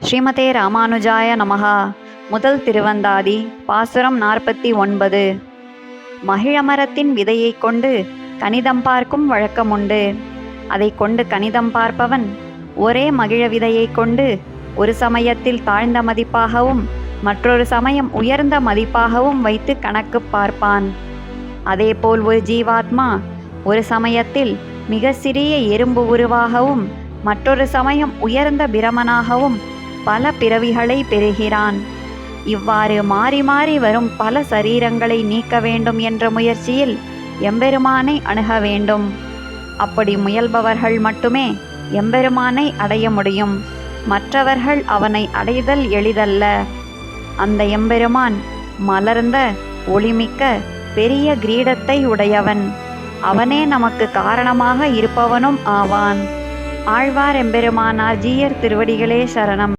ஸ்ரீமதே ராமானுஜாய நமஹா. முதல் திருவந்தாதி பாசுரம் 49. மகிழமரத்தின் விதையை கொண்டு கணிதம் பார்க்கும் வழக்கமுண்டு. அதை கொண்டு கணிதம் பார்ப்பவன் ஒரே மகிழ விதையை கொண்டு ஒரு சமயத்தில் தாழ்ந்த மதிப்பாகவும் மற்றொரு சமயம் உயர்ந்த மதிப்பாகவும் வைத்து கணக்கு பார்ப்பான். அதேபோல் ஒரு ஜீவாத்மா ஒரு சமயத்தில் மிக சிறிய எறும்பு உருவாகவும் மற்றொரு சமயம் உயர்ந்த பிரமனாகவும் பல பிறவிகளை பெறுகிறான். இவ்வாறு மாறி மாறி வரும் பல சரீரங்களை நீக்க வேண்டும் என்ற முயற்சியில் எம்பெருமானை அணுக வேண்டும். அப்படி முயல்பவர்கள் மட்டுமே எம்பெருமானை அடைய முடியும். மற்றவர்கள் அவனை அடைதல் எளிதல்ல. அந்த எம்பெருமான் மலர்ந்த ஒளிமிக்க பெரிய கிரீடத்தை உடையவன். அவனே நமக்கு காரணமாக இருப்பவனும் ஆவான். ஆழ்வார் எம்பெருமானார் ஜீயர் திருவடிகளே சரணம்.